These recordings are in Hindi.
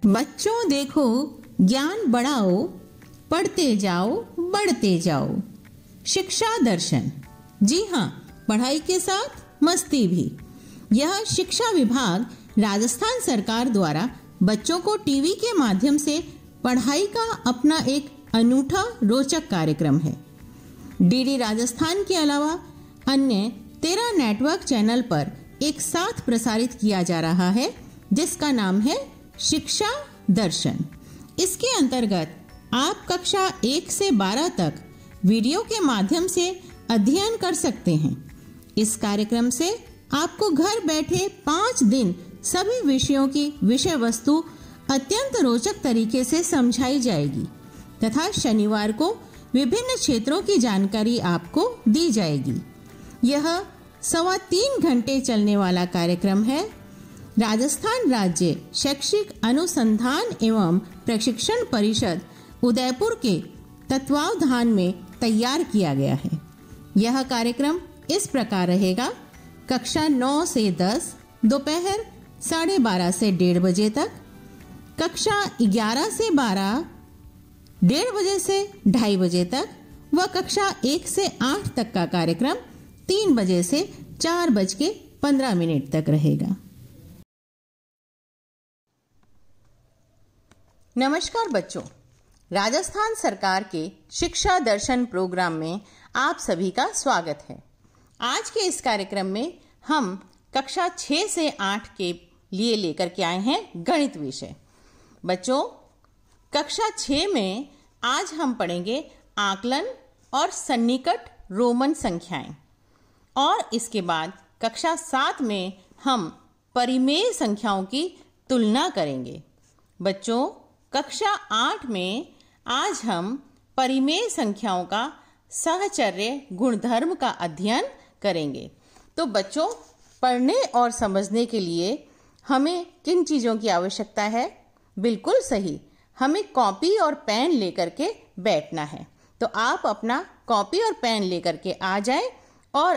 बच्चों देखो, ज्ञान बढ़ाओ, पढ़ते जाओ, बढ़ते जाओ। शिक्षा दर्शन। जी हाँ, पढ़ाई के साथ मस्ती भी। यह शिक्षा विभाग राजस्थान सरकार द्वारा बच्चों को टीवी के माध्यम से पढ़ाई का अपना एक अनूठा रोचक कार्यक्रम है। डीडी राजस्थान के अलावा अन्य 13 नेटवर्क चैनल पर एक साथ प्रसारित किया जा रहा है, जिसका नाम है शिक्षा दर्शन। इसके अंतर्गत आप कक्षा 1 से 12 तक वीडियो के माध्यम से अध्ययन कर सकते हैं। इस कार्यक्रम से आपको घर बैठे 5 दिन सभी विषयों की विषय वस्तु अत्यंत रोचक तरीके से समझाई जाएगी तथा शनिवार को विभिन्न क्षेत्रों की जानकारी आपको दी जाएगी। यह 3.25 घंटे चलने वाला कार्यक्रम है। राजस्थान राज्य शैक्षिक अनुसंधान एवं प्रशिक्षण परिषद उदयपुर के तत्वावधान में तैयार किया गया है। यह कार्यक्रम इस प्रकार रहेगा: कक्षा 9 से 10 दोपहर 12:30 से 1:30 बजे तक, कक्षा 11 से 12 1:30 बजे से 2:30 बजे तक व कक्षा 1 से 8 तक का कार्यक्रम 3 बजे से 4:15 तक रहेगा। नमस्कार बच्चों, राजस्थान सरकार के शिक्षा दर्शन प्रोग्राम में आप सभी का स्वागत है। आज के इस कार्यक्रम में हम कक्षा 6 से 8 के लिए लेकर के आए हैं गणित विषय। बच्चों, कक्षा 6 में आज हम पढ़ेंगे आकलन और सन्निकट रोमन संख्याएं, और इसके बाद कक्षा 7 में हम परिमेय संख्याओं की तुलना करेंगे। बच्चों, कक्षा 8 में आज हम परिमेय संख्याओं का सहचर्य गुणधर्म का अध्ययन करेंगे। तो बच्चों, पढ़ने और समझने के लिए हमें किन चीज़ों की आवश्यकता है? बिल्कुल सही, हमें कॉपी और पेन लेकर के बैठना है। तो आप अपना कॉपी और पेन लेकर के आ जाएं और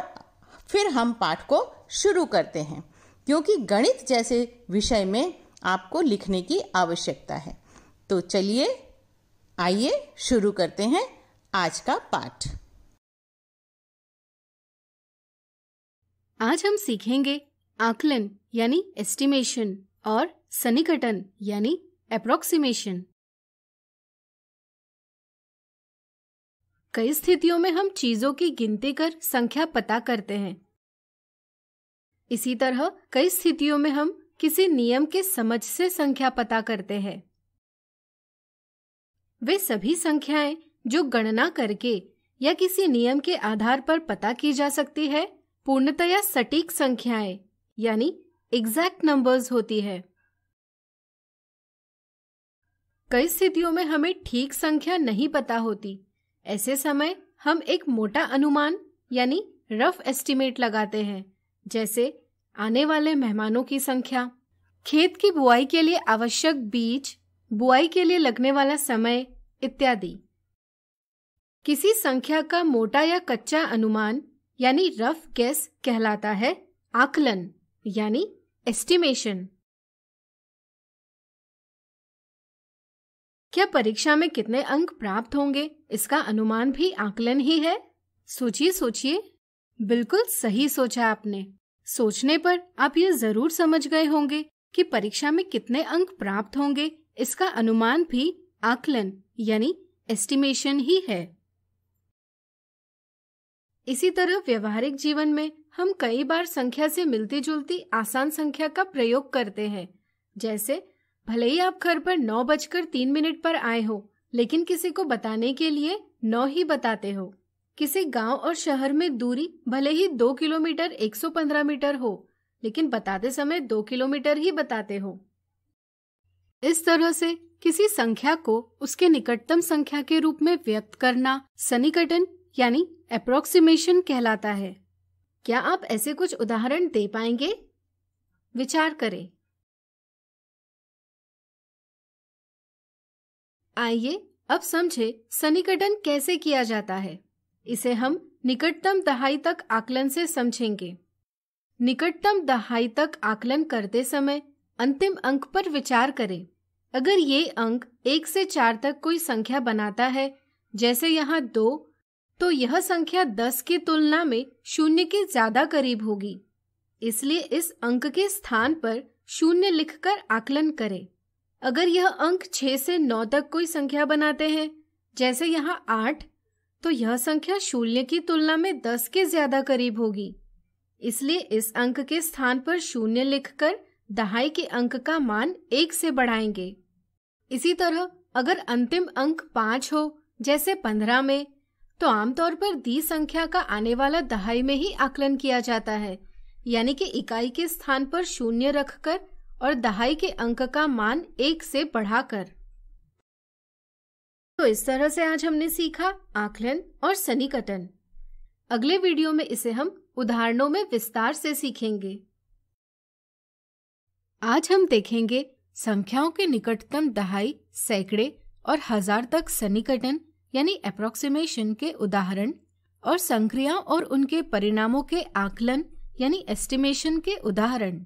फिर हम पाठ को शुरू करते हैं, क्योंकि गणित जैसे विषय में आपको लिखने की आवश्यकता है। तो चलिए, आइए शुरू करते हैं आज का पाठ। आज हम सीखेंगे आकलन यानी एस्टिमेशन और सन्निकटन यानी अप्रोक्सीमेशन। कई स्थितियों में हम चीजों की गिनती कर संख्या पता करते हैं। इसी तरह कई स्थितियों में हम किसी नियम के समझ से संख्या पता करते हैं। वे सभी संख्याएं जो गणना करके या किसी नियम के आधार पर पता की जा सकती है, पूर्णतया सटीक संख्याएं यानी एग्जैक्ट नंबर्स होती है। कई स्थितियों में हमें ठीक संख्या नहीं पता होती। ऐसे समय हम एक मोटा अनुमान यानी रफ एस्टिमेट लगाते हैं, जैसे आने वाले मेहमानों की संख्या, खेत की बुआई के लिए आवश्यक बीज, बुआई के लिए लगने वाला समय इत्यादि। किसी संख्या का मोटा या कच्चा अनुमान यानी रफ गेस कहलाता है आकलन यानी एस्टिमेशन। क्या परीक्षा में कितने अंक प्राप्त होंगे, इसका अनुमान भी आकलन ही है? सोचिए सोचिए, बिल्कुल सही सोचा आपने। सोचने पर आप ये जरूर समझ गए होंगे कि परीक्षा में कितने अंक प्राप्त होंगे, इसका अनुमान भी आकलन यानी एस्टिमेशन ही है। इसी तरह व्यवहारिक जीवन में हम कई बार संख्या से मिलती जुलती आसान संख्या का प्रयोग करते हैं। जैसे भले ही आप घर पर 9:03 पर आए हो, लेकिन किसी को बताने के लिए 9 ही बताते हो। किसी गांव और शहर में दूरी भले ही 2 किलोमीटर 115 मीटर हो, लेकिन बताते समय 2 किलोमीटर ही बताते हो। इस तरह से किसी संख्या को उसके निकटतम संख्या के रूप में व्यक्त करना सन्निकटन यानी अप्रोक्सीमेशन कहलाता है। क्या आप ऐसे कुछ उदाहरण दे पाएंगे? विचार करें। आइए अब समझे सन्निकटन कैसे किया जाता है। इसे हम निकटतम दहाई तक आकलन से समझेंगे। निकटतम दहाई तक आकलन करते समय अंतिम अंक पर विचार करें। अगर ये अंक 1 से 4 तक कोई संख्या बनाता है, जैसे यहाँ 2, तो यह संख्या 10 की तुलना में 0 के ज्यादा करीब होगी। इसलिए इस अंक के स्थान पर 0 लिखकर आकलन करें। अगर यह अंक 6 से 9 तक कोई संख्या बनाते हैं, जैसे यहाँ 8, तो यह संख्या 0 की तुलना में 10 के ज्यादा करीब होगी। इसलिए इस अंक के स्थान पर 0 लिखकर दहाई के अंक का मान 1 से बढ़ाएंगे। इसी तरह अगर अंतिम अंक 5 हो, जैसे 15 में, तो आमतौर पर दी संख्या का आने वाला दहाई में ही आकलन किया जाता है, यानी कि इकाई के स्थान पर 0 रखकर और दहाई के अंक का मान 1 से बढ़ाकर। तो इस तरह से आज हमने सीखा आकलन और सन्निकटन। अगले वीडियो में इसे हम उदाहरणों में विस्तार से सीखेंगे। आज हम देखेंगे संख्याओं के निकटतम दहाई, सैकड़े और हजार तक सन्निकटन यानी अप्रोक्सीमेशन के उदाहरण और संक्रियाओं और उनके परिणामों के आकलन यानी एस्टिमेशन के उदाहरण।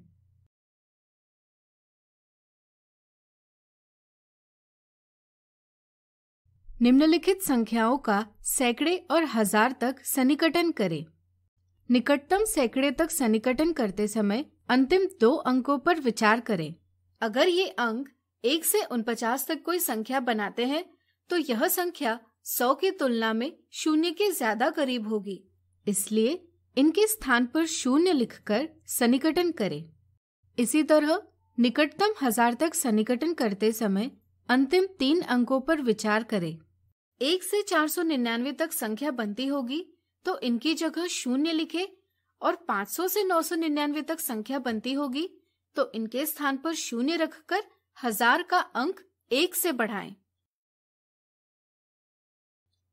निम्नलिखित संख्याओं का सैकड़े और हजार तक सन्निकटन करें। निकटतम सैकड़े तक सन्निकटन करते समय अंतिम 2 अंकों पर विचार करें। अगर ये अंक 1 से 49 तक कोई संख्या बनाते हैं, तो यह संख्या 100 की तुलना में 0 के ज्यादा करीब होगी। इसलिए इनके स्थान पर 0 लिखकर सन्निकटन करें। इसी तरह निकटतम 1000 तक सन्निकटन करते समय अंतिम 3 अंकों पर विचार करें। 1 से 499 तक संख्या बनती होगी, तो इनकी जगह 0 लिखें, और 500 से 999 तक संख्या बनती होगी, तो इनके स्थान पर 0 रखकर 1000 का अंक 1 से बढ़ाएं।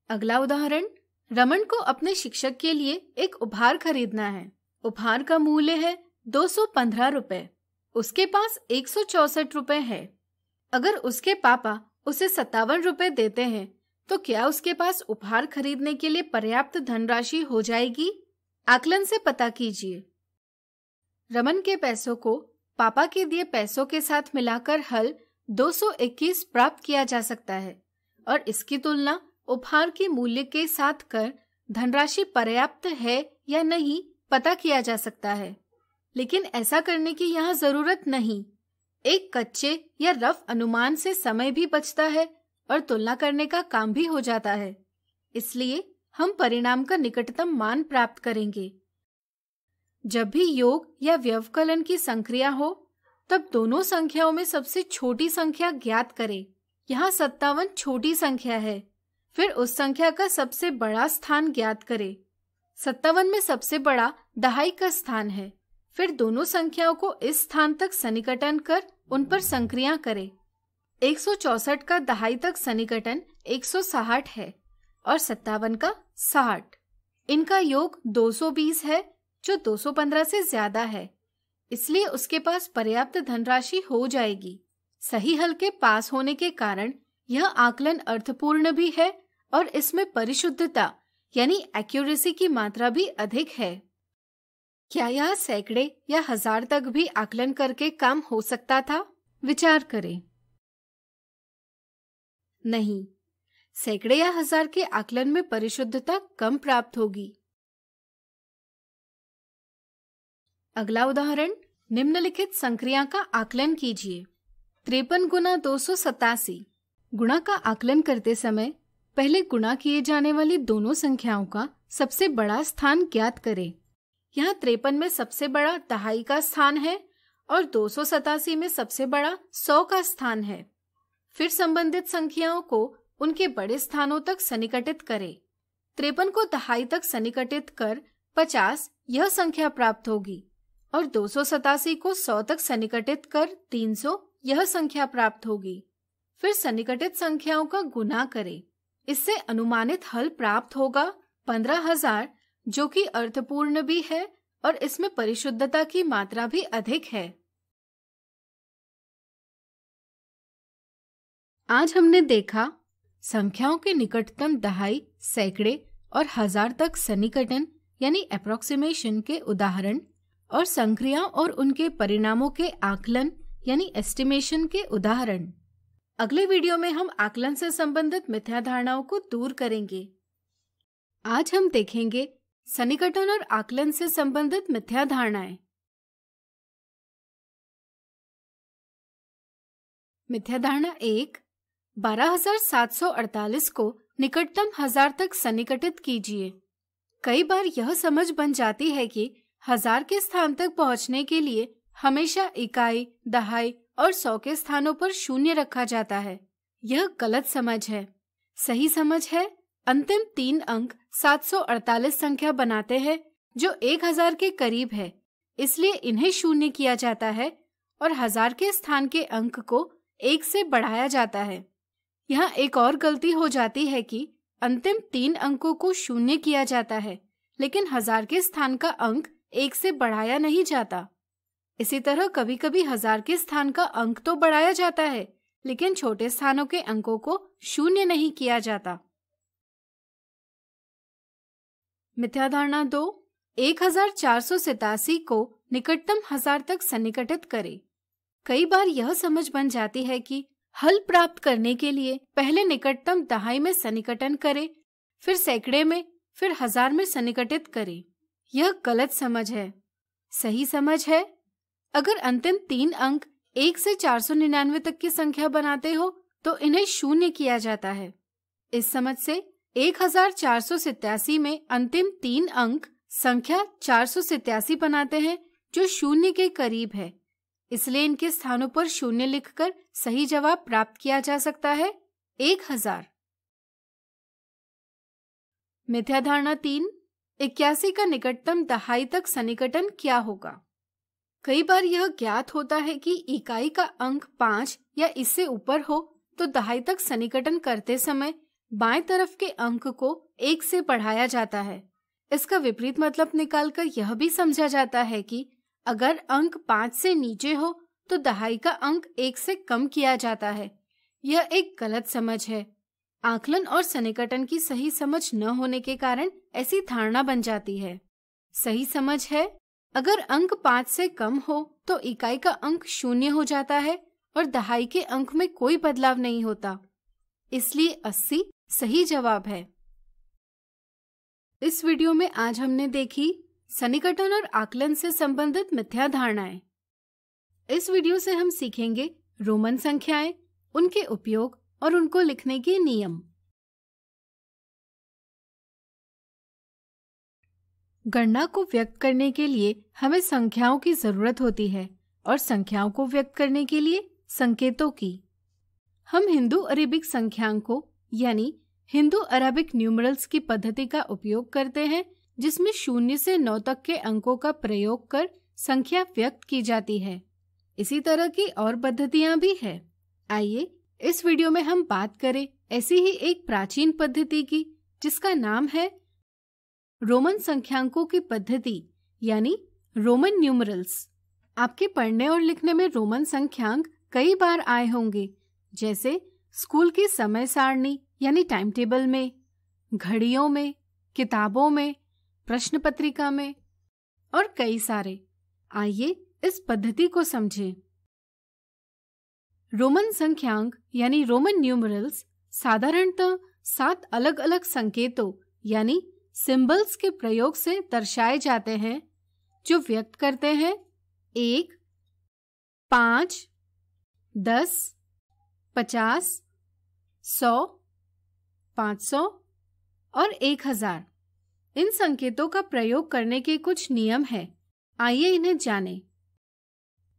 अगला उदाहरण, रमन को अपने शिक्षक के लिए एक उपहार खरीदना है। उपहार का मूल्य है 215 रुपए। उसके पास 164 रुपए है। अगर उसके पापा उसे 57 रुपए देते हैं, तो क्या उसके पास उपहार खरीदने के लिए पर्याप्त धनराशि हो जाएगी? आकलन से पता कीजिए। रमन के पैसों को पापा के दिए पैसों के साथ मिलाकर हल 221 प्राप्त किया जा सकता है और इसकी तुलना उपहार के मूल्य के साथ कर धनराशि पर्याप्त है या नहीं पता किया जा सकता है। लेकिन ऐसा करने की यहाँ जरूरत नहीं। एक कच्चे या रफ अनुमान से समय भी बचता है और तुलना करने का काम भी हो जाता है। इसलिए हम परिणाम का निकटतम मान प्राप्त करेंगे। जब भी योग या व्यवकलन की संक्रिया हो, तब दोनों संख्याओं में सबसे छोटी संख्या ज्ञात करें। यहाँ 57 छोटी संख्या है। फिर उस संख्या का सबसे बड़ा स्थान ज्ञात करें। 57 में सबसे बड़ा दहाई का स्थान है। फिर दोनों संख्याओं को इस स्थान तक सन्निकटन कर उन पर संक्रिया करें। 164 का दहाई तक सन्निकटन 160 है और 57 का 60। इनका योग 220 है, जो 215 से ज्यादा है। इसलिए उसके पास पर्याप्त धनराशि हो जाएगी। सही हल के पास होने के कारण यह आकलन अर्थपूर्ण भी है और इसमें परिशुद्धता यानी एक्यूरेसी की मात्रा भी अधिक है। क्या यह सैकड़े या 1000 तक भी आकलन करके काम हो सकता था? विचार करें। नहीं, सैकड़े या 1000 के आकलन में परिशुद्धता कम प्राप्त होगी। अगला उदाहरण, निम्नलिखित संक्रिया का आकलन कीजिए। 53 गुना 287। गुणा का आकलन करते समय पहले गुणा किए जाने वाली दोनों संख्याओं का सबसे बड़ा स्थान ज्ञात करें। यहाँ 53 में सबसे बड़ा दहाई का स्थान है और 287 में सबसे बड़ा 100 का स्थान है। फिर संबंधित संख्याओं को उनके बड़े स्थानों तक सन्निकटित करें। 53 को दहाई तक सन्निकटित कर 50 यह संख्या प्राप्त होगी और 287 को 100 तक सन्निकटित कर 300 यह संख्या प्राप्त होगी। फिर सन्निकटित संख्याओं का गुना करें। इससे अनुमानित हल प्राप्त होगा 15,000, जो कि अर्थपूर्ण भी है और इसमें परिशुद्धता की मात्रा भी अधिक है। आज हमने देखा संख्याओं के निकटतम दहाई, सैकड़े और 1000 तक सन्निकटन यानी अप्रोक्सीमेशन के उदाहरण और संक्रियाओं और उनके परिणामों के आकलन यानी एस्टिमेशन के उदाहरण। अगले वीडियो में हम आकलन से संबंधित मिथ्या धारणाओं को दूर करेंगे। आज हम देखेंगे सन्निकटन और आकलन से संबंधित मिथ्या धारणाएं। मिथ्या धारणा 1, 12,748 को निकटतम 1000 तक सन्निकटित कीजिए। कई बार यह समझ बन जाती है कि 1000 के स्थान तक पहुंचने के लिए हमेशा इकाई, दहाई और 100 के स्थानों पर शून्य रखा जाता है। यह गलत समझ है। सही समझ है अंतिम 3 अंक 748 संख्या बनाते हैं जो 1000 के करीब है, इसलिए इन्हें शून्य किया जाता है और 1000 के स्थान के अंक को 1 से बढ़ाया जाता है। यहाँ एक और गलती हो जाती है कि अंतिम 3 अंकों को शून्य किया जाता है, लेकिन 1000 के स्थान का अंक 1 से बढ़ाया नहीं जाता। इसी तरह कभी कभी 1000 के स्थान का अंक तो बढ़ाया जाता है, लेकिन छोटे स्थानों के अंकों को शून्य नहीं किया जाता। मिथ्या धारणा 2, 1487 को निकटतम 1000 तक सन्निकटित करें। कई बार यह समझ बन जाती है कि हल प्राप्त करने के लिए पहले निकटतम दहाई में सन्निकटन करें, फिर सैकड़े में, फिर 1000 में सन्निकटित करें। यह गलत समझ है। सही समझ है अगर अंतिम 3 अंक 1 से 499 तक की संख्या बनाते हो तो इन्हें शून्य किया जाता है। इस समझ से 1487 में अंतिम 3 अंक संख्या 487 बनाते हैं जो शून्य के करीब है, इसलिए इनके स्थानों पर शून्य लिखकर सही जवाब प्राप्त किया जा सकता है 1000। मिथ्या धारणा 3, 81 का निकटतम दहाई तक सन्निकटन क्या होगा। कई बार यह ज्ञात होता है कि इकाई का अंक 5 या इससे ऊपर हो तो दहाई तक सन्निकटन करते समय बाएं तरफ के अंक को 1 से बढ़ाया जाता है। इसका विपरीत मतलब निकालकर यह भी समझा जाता है कि अगर अंक 5 से नीचे हो तो दहाई का अंक 1 से कम किया जाता है। यह एक गलत समझ है। आकलन और सन्निकटन की सही समझ न होने के कारण ऐसी धारणा बन जाती है। सही समझ है अगर अंक 5 से कम हो तो इकाई का अंक 0 हो जाता है और दहाई के अंक में कोई बदलाव नहीं होता, इसलिए 80 सही जवाब है। इस वीडियो में आज हमने देखी सन्निकटन और आकलन से संबंधित मिथ्या धारणाएं। इस वीडियो से हम सीखेंगे रोमन संख्याएं, उनके उपयोग और उनको लिखने के नियम। गणना को व्यक्त करने के लिए हमें संख्याओं की जरूरत होती है और संख्याओं को व्यक्त करने के लिए संकेतों की। हम हिंदू अरेबिक संख्यांकों यानी हिंदू अरेबिक न्यूमरल्स की पद्धति का उपयोग करते हैं, जिसमें 0 से 9 तक के अंकों का प्रयोग कर संख्या व्यक्त की जाती है। इसी तरह की और पद्धतियां भी है। आइए इस वीडियो में हम बात करें ऐसी ही एक प्राचीन पद्धति की, जिसका नाम है रोमन संख्यांकों की पद्धति यानी रोमन न्यूमरल्स। आपके पढ़ने और लिखने में रोमन संख्यांक कई बार आए होंगे, जैसे स्कूल की समय सारणी यानी टाइम टेबल में, घड़ियों में, किताबों में, प्रश्न पत्रिका में और कई सारे। आइए इस पद्धति को समझें। रोमन संख्यांक यानी रोमन न्यूमरल्स साधारणतः 7 अलग अलग संकेतों यानी सिंबल्स के प्रयोग से दर्शाए जाते हैं, जो व्यक्त करते हैं 1, 5, 10, 50, 100, 500 और 1000। इन संकेतों का प्रयोग करने के कुछ नियम हैं। आइए इन्हें जानें।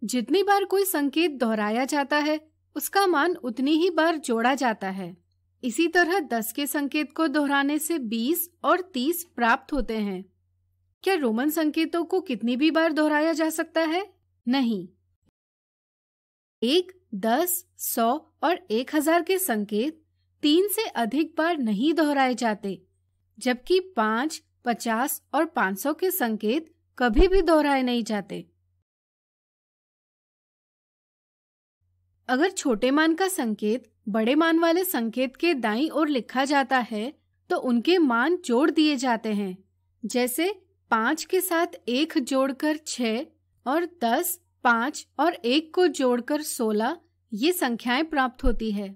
जितनी बार कोई संकेत दोहराया जाता है उसका मान उतनी ही बार जोड़ा जाता है। इसी तरह 10 के संकेत को दोहराने से 20 और 30 प्राप्त होते हैं। क्या रोमन संकेतों को कितनी भी बार दोहराया जा सकता है? नहीं। 1, 10, 100 और 1000 के संकेत 3 से अधिक बार नहीं दोहराए जाते, जबकि 5, 50 और 500 के संकेत कभी भी दोहराए नहीं जाते। अगर छोटे मान का संकेत बड़े मान वाले संकेत के दाईं ओर लिखा जाता है तो उनके मान जोड़ दिए जाते हैं, जैसे 5 के साथ 1 जोड़कर 6 और 10, 5 और 1 को जोड़कर 16 ये संख्याएं प्राप्त होती है।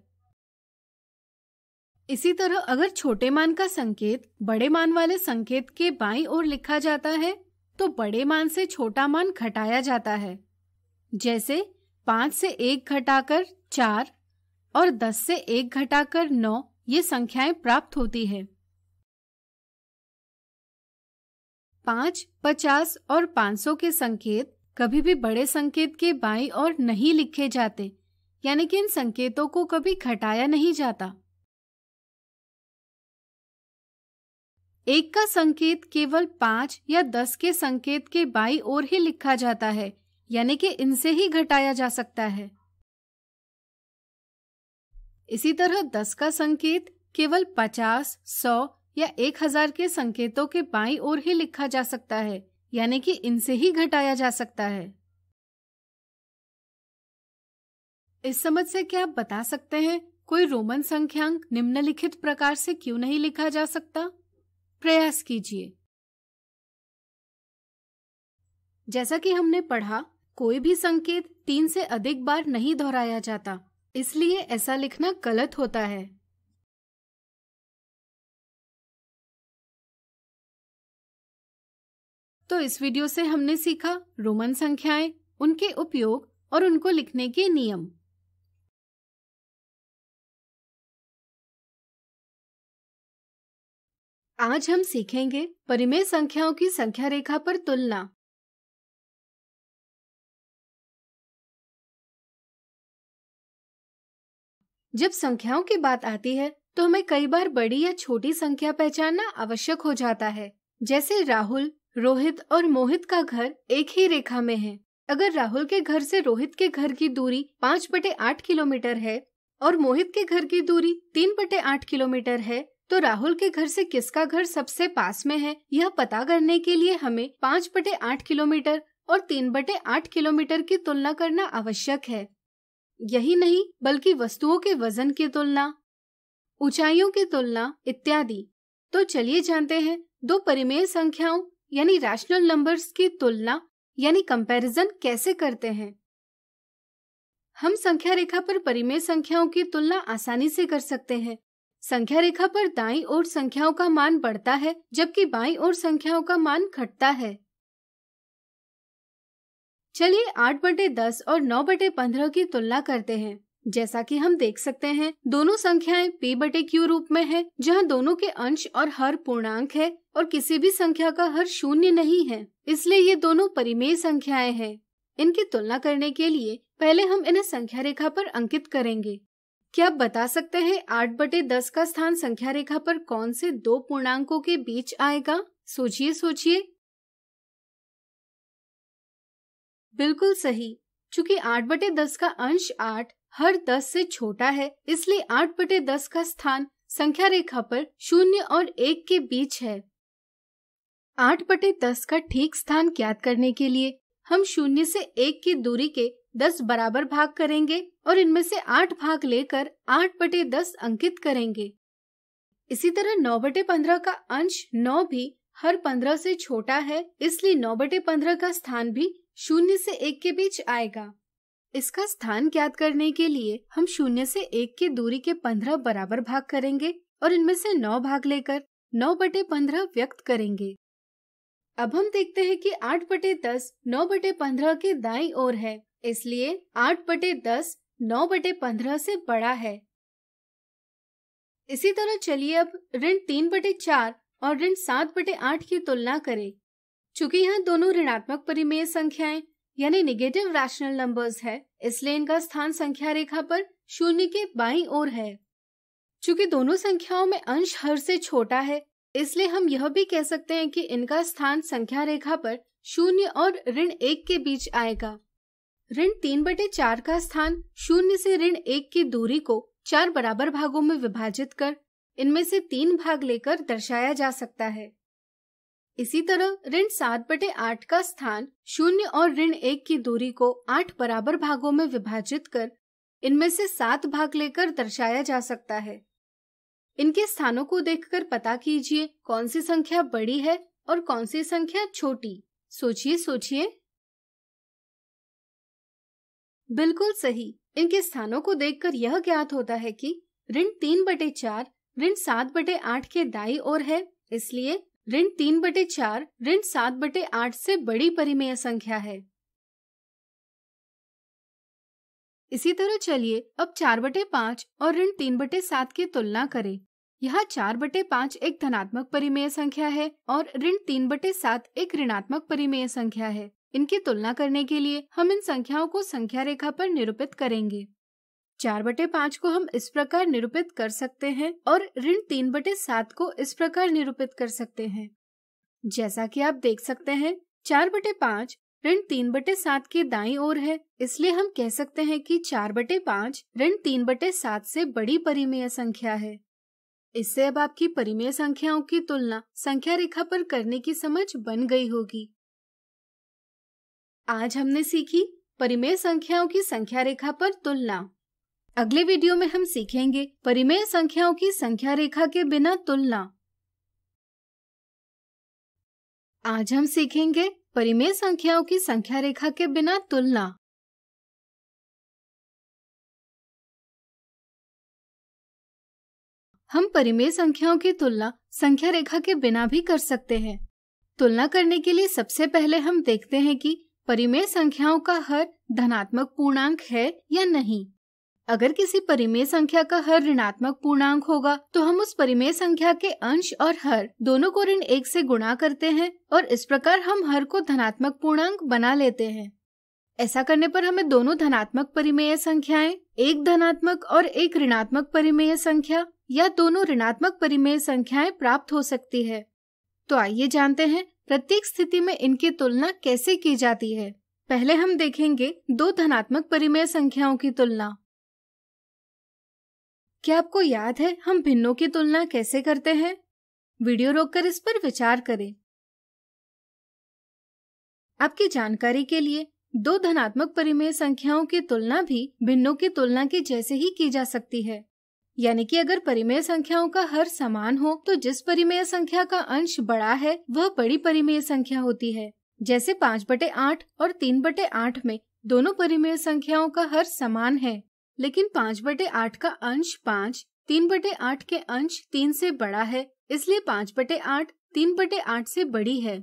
इसी तरह अगर छोटे मान का संकेत बड़े मान वाले संकेत के बाईं ओर लिखा जाता है तो बड़े मान से छोटा मान घटाया जाता है। जैसे 5 से 1 घटाकर 4 और 10 से 1 घटाकर 9 ये संख्याएं प्राप्त होती है। 5, 50 और 500 के संकेत कभी भी बड़े संकेत के बाईं ओर नहीं लिखे जाते, यानी कि इन संकेतों को कभी घटाया नहीं जाता। 1 का संकेत केवल 5 या 10 के संकेत के बाईं ओर ही लिखा जाता है, यानी कि इनसे ही घटाया जा सकता है। इसी तरह 10 का संकेत केवल 50, 100 या 1000 के संकेतों के बाईं ओर ही लिखा जा सकता है, यानी कि इनसे ही घटाया जा सकता है। इस समझ से क्या आप बता सकते हैं कोई रोमन संख्यांक निम्नलिखित प्रकार से क्यों नहीं लिखा जा सकता? प्रयास कीजिए। जैसा कि हमने पढ़ा, कोई भी संकेत 3 से अधिक बार नहीं दोहराया जाता, इसलिए ऐसा लिखना गलत होता है। तो इस वीडियो से हमने सीखा रोमन संख्याएं, उनके उपयोग और उनको लिखने के नियम। आज हम सीखेंगे परिमेय संख्याओं की संख्या रेखा पर तुलना। जब संख्याओं की बात आती है तो हमें कई बार बड़ी या छोटी संख्या पहचानना आवश्यक हो जाता है। जैसे राहुल, रोहित और मोहित का घर एक ही रेखा में है। अगर राहुल के घर से रोहित के घर की दूरी 5/8 किलोमीटर है और मोहित के घर की दूरी 3/8 किलोमीटर है, तो राहुल के घर से किसका घर सबसे पास में है, यह पता करने के लिए हमें 5/8 किलोमीटर और 3/8 किलोमीटर की तुलना करना आवश्यक है। यही नहीं, बल्कि वस्तुओं के वजन की तुलना, ऊंचाइयों की तुलना इत्यादि। तो चलिए जानते हैं दो परिमेय संख्याओं यानी रैशनल नंबर्स की तुलना यानी कंपैरिजन कैसे करते हैं। हम संख्या रेखा पर परिमेय संख्याओं की तुलना आसानी से कर सकते हैं। संख्या रेखा पर दाईं ओर संख्याओं का मान बढ़ता है, जबकि बाईं ओर संख्याओं का मान घटता है। चलिए 8/10 और 9/15 की तुलना करते हैं। जैसा कि हम देख सकते हैं, दोनों संख्याएं p/q रूप में है, जहां दोनों के अंश और हर पूर्णांक है और किसी भी संख्या का हर शून्य नहीं है, इसलिए ये दोनों परिमेय संख्याएं हैं। इनकी तुलना करने के लिए पहले हम इन्हें संख्या रेखा पर अंकित करेंगे। क्या आप बता सकते हैं 8/10 का स्थान संख्या रेखा पर कौन से दो पूर्णांकों के बीच आएगा? सोचिए सोचिए। बिल्कुल सही। चूंकि 8/10 का अंश 8 हर 10 से छोटा है, इसलिए 8/10 का स्थान संख्या रेखा पर 0 और 1 के बीच है। 8/10 का ठीक स्थान ज्ञात करने के लिए हम 0 से 1 की दूरी के 10 बराबर भाग करेंगे और इनमें से 8 भाग लेकर 8/10 अंकित करेंगे। इसी तरह 9/15 का अंश 9 भी हर 15 से छोटा है, इसलिए 9/15 का स्थान भी 0 से 1 के बीच आएगा। इसका स्थान ज्ञात करने के लिए हम 0 से 1 की दूरी के 15 बराबर भाग करेंगे और इनमें से 9 भाग लेकर 9/15 व्यक्त करेंगे। अब हम देखते हैं कि 8/10 9/15 के दाईं ओर है, इसलिए 8/10 9/15 से बड़ा है। इसी तरह चलिए अब ऋण 3/4 और ऋण 7/8 की तुलना करें। चूंकि यहाँ दोनों ऋणात्मक परिमेय संख्याएं यानी नेगेटिव रैशनल नंबर्स है, इसलिए इनका स्थान संख्या रेखा पर 0 के बाईं ओर है। चूंकि दोनों संख्याओं में अंश हर से छोटा है, इसलिए हम यह भी कह सकते हैं कि इनका स्थान संख्या रेखा पर 0 और ऋण 1 के बीच आएगा। ऋण 3/4 का स्थान 0 से ऋण 1 की दूरी को 4 बराबर भागों में विभाजित कर इनमें से 3 भाग लेकर दर्शाया जा सकता है। इसी तरह ऋण 7/8 का स्थान 0 और ऋण 1 की दूरी को 8 बराबर भागों में विभाजित कर इनमें से 7 भाग लेकर दर्शाया जा सकता है। इनके स्थानों को देखकर पता कीजिए कौन सी संख्या बड़ी है और कौन सी संख्या छोटी। सोचिए सोचिए। बिल्कुल सही। इनके स्थानों को देखकर यह ज्ञात होता है कि ऋण 3/4 ऋण 7/8 के दाईं ओर है, इसलिए ऋण 3/4 ऋण 7/8 से बड़ी परिमेय संख्या है। इसी तरह चलिए अब 4/5 और ऋण 3/7 की तुलना करें। यहाँ 4/5 एक धनात्मक परिमेय संख्या है और ऋण 3/7 एक ऋणात्मक परिमेय संख्या है। इनकी तुलना करने के लिए हम इन संख्याओं को संख्या रेखा पर निरूपित करेंगे। 4/5 को हम इस प्रकार निरूपित कर सकते हैं और ऋण 3/7 को इस प्रकार निरूपित कर सकते हैं। जैसा कि आप देख सकते हैं, 4/5 ऋण 3/7 की दाईं ओर है, इसलिए हम कह सकते हैं कि 4/5 ऋण 3/7 से बड़ी परिमेय संख्या है। इससे अब आपकी परिमेय संख्याओं की तुलना संख्या रेखा पर करने की समझ बन गई होगी। आज हमने सीखी परिमेय संख्याओं की संख्या रेखा पर तुलना। अगले वीडियो में हम सीखेंगे परिमेय संख्याओं की संख्या रेखा के बिना तुलना। आज हम सीखेंगे परिमेय संख्याओं की संख्या रेखा के बिना तुलना। हम परिमेय संख्याओं की तुलना संख्या रेखा के बिना भी कर सकते हैं। तुलना करने के लिए सबसे पहले हम देखते हैं कि परिमेय संख्याओं का हर धनात्मक पूर्णांक है या नहीं। अगर किसी परिमेय संख्या का हर ऋणात्मक पूर्णांक होगा तो हम उस परिमेय संख्या के अंश और हर दोनों को ऋण 1 से गुणा करते हैं और इस प्रकार हम हर को धनात्मक पूर्णांक बना लेते हैं। ऐसा करने पर हमें दोनों धनात्मक परिमेय संख्याएं, एक धनात्मक और एक ऋणात्मक परिमेय संख्या या दोनों ऋणात्मक परिमेय संख्याएं प्राप्त हो सकती है। तो आइए जानते हैं प्रत्येक स्थिति में इनकी तुलना कैसे की जाती है। पहले हम देखेंगे दो धनात्मक परिमेय संख्याओं की तुलना। क्या आपको याद है हम भिन्नों की तुलना कैसे करते हैं? वीडियो रोककर इस पर विचार करें। आपकी जानकारी के लिए दो धनात्मक परिमेय संख्याओं की तुलना भी भिन्नों की तुलना के जैसे ही की जा सकती है। यानी कि अगर परिमेय संख्याओं का हर समान हो तो जिस परिमेय संख्या का अंश बड़ा है वह बड़ी परिमेय संख्या होती है। जैसे 5/8 और 3/8 में दोनों परिमेय संख्याओं का हर समान है, लेकिन 5/8 का अंश 5, 3/8 के अंश 3 से बड़ा है, इसलिए 5/8 3/8 से बड़ी है।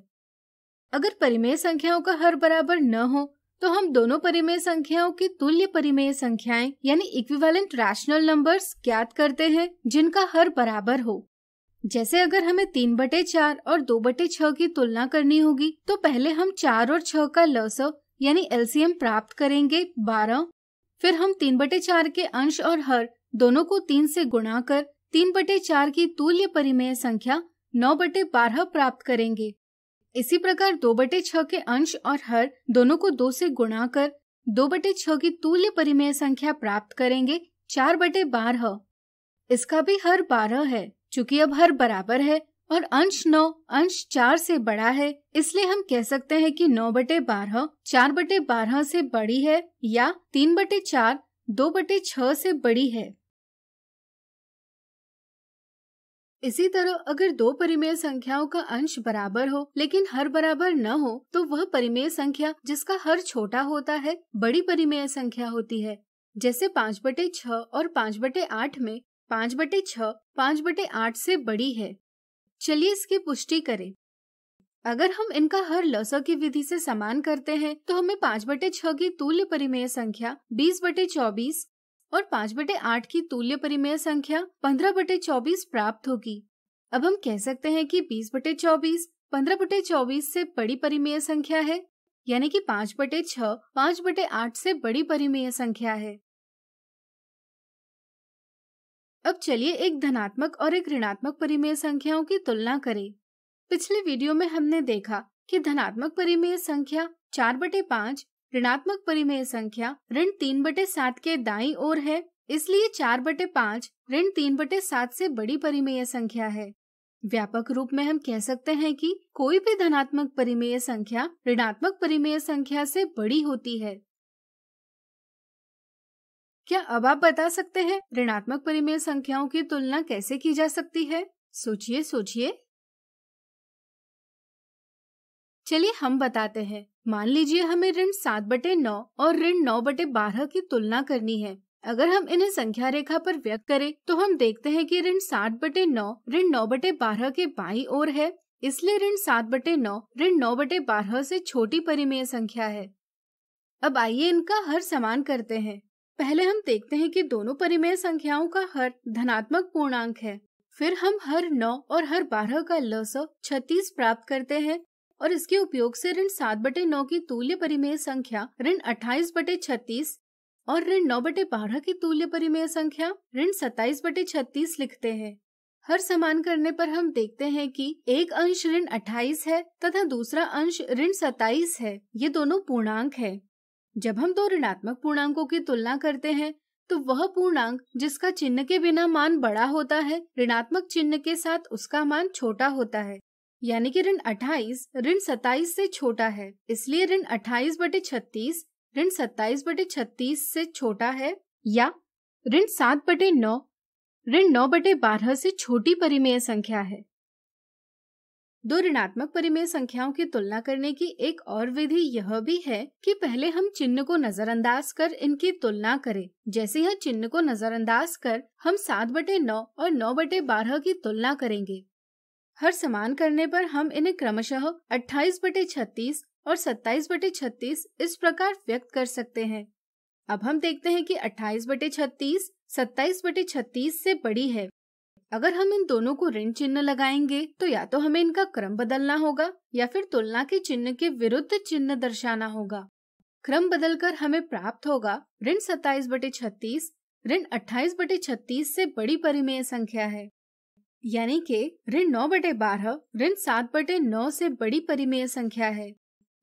अगर परिमेय संख्याओं का हर बराबर न हो तो हम दोनों परिमेय संख्याओं की तुल्य परिमेय संख्याएं यानी इक्विवेलेंट रैशनल नंबर्स ज्ञात करते हैं जिनका हर बराबर हो। जैसे अगर हमें 3/4 और 2/6 की तुलना करनी होगी तो पहले हम 4 और 6 का लसअ यानी एलसीएम प्राप्त करेंगे 12। फिर हम 3/4 के अंश और हर दोनों को 3 से गुणा कर 3/4 की तुल्य परिमेय संख्या 9/12 प्राप्त करेंगे। इसी प्रकार 2/6 के अंश और हर दोनों को 2 से गुणा कर 2/6 की तुल्य परिमेय संख्या प्राप्त करेंगे 4/12। इसका भी हर 12 है। चूंकि अब हर बराबर है और अंश 9 अंश 4 से बड़ा है, इसलिए हम कह सकते हैं कि 9/12 4/12 से बड़ी है या 3/4 2/6 से बड़ी है। इसी तरह अगर दो परिमेय संख्याओं का अंश बराबर हो लेकिन हर बराबर न हो तो वह परिमेय संख्या जिसका हर छोटा होता है बड़ी परिमेय संख्या होती है। जैसे 5/6 और 5/8 में 5/6 5/8 से बड़ी है। चलिए इसकी पुष्टि करें। अगर हम इनका हर लसअ की विधि से समान करते हैं तो हमें 5/6 की तुल्य परिमेय संख्या 20/24 और 5/8 की तुल्य परिमेय संख्या 15/24 प्राप्त होगी। अब हम कह सकते हैं कि 20/24 15/24 से बड़ी परिमेय संख्या है, यानी कि 5/6 5/8 से बड़ी परिमेय संख्या है। अब चलिए एक धनात्मक और एक ऋणात्मक परिमेय संख्याओं की तुलना करें। पिछले वीडियो में हमने देखा कि धनात्मक परिमेय संख्या 4/5 ऋणात्मक परिमेय संख्या ऋण 3/7 के दाईं ओर है, इसलिए 4/5 ऋण 3/7 से बड़ी परिमेय संख्या है। व्यापक रूप में हम कह सकते हैं कि कोई भी धनात्मक परिमेय संख्या ऋणात्मक परिमेय संख्या से बड़ी होती है। क्या अब आप बता सकते हैं ऋणात्मक परिमेय संख्याओं की तुलना कैसे की जा सकती है? सोचिए सोचिए। चलिए हम बताते हैं। मान लीजिए हमें ऋण 7/9 और ऋण 9/12 की तुलना करनी है। अगर हम इन्हें संख्या रेखा पर व्यक्त करें तो हम देखते हैं कि ऋण 7/9 ऋण 9/12 के बाईं ओर है, इसलिए ऋण 7/9 ऋण 9/12 से छोटी परिमेय संख्या है। अब आइए इनका हर समान करते हैं। पहले हम देखते हैं कि दोनों परिमेय संख्याओं का हर धनात्मक पूर्णांक है। फिर हम हर 9 और हर 12 का लसअ 36 प्राप्त करते हैं और इसके उपयोग से ऋण 7/9 की तुल्य परिमेय संख्या ऋण 28/36 और ऋण 9/12 की तुल्य परिमेय संख्या ऋण 27/36 लिखते हैं। हर समान करने पर हम देखते हैं कि एक अंश ऋण 28 है तथा दूसरा अंश ऋण 27 है। ये दोनों पूर्णांक है। जब हम दो ऋणात्मक पूर्णांकों की तुलना करते हैं तो वह पूर्णांक जिसका चिन्ह के बिना मान बड़ा होता है, ऋणात्मक चिन्ह के साथ उसका मान छोटा होता है। यानी कि ऋण 28 ऋण 27 से छोटा है, इसलिए ऋण 28/36 ऋण 27/36 से छोटा है, या ऋण 7/9 ऋण 9/12 से छोटी परिमेय संख्या है। दो ऋणात्मक परिमेय संख्याओं की तुलना करने की एक और विधि यह भी है कि पहले हम चिन्ह को नजरअंदाज कर इनकी तुलना करें। जैसे यह चिन्ह को नजरअंदाज कर हम 7/9 और 9/12 की तुलना करेंगे। हर समान करने पर हम इन्हें क्रमशः 28/36 और 27/36 इस प्रकार व्यक्त कर सकते हैं। अब हम देखते हैं कि 28/36 27/36 से बड़ी है। अगर हम इन दोनों को ऋण चिन्ह लगाएंगे तो या तो हमें इनका क्रम बदलना होगा या फिर तुलना के चिन्ह के विरुद्ध चिन्ह दर्शाना होगा। क्रम बदलकर हमें प्राप्त होगा ऋण 27/36 ऋण 28/36 से बड़ी परिमेय संख्या है, यानी कि ऋण 9/12 ऋण 7/9 से बड़ी परिमेय संख्या है।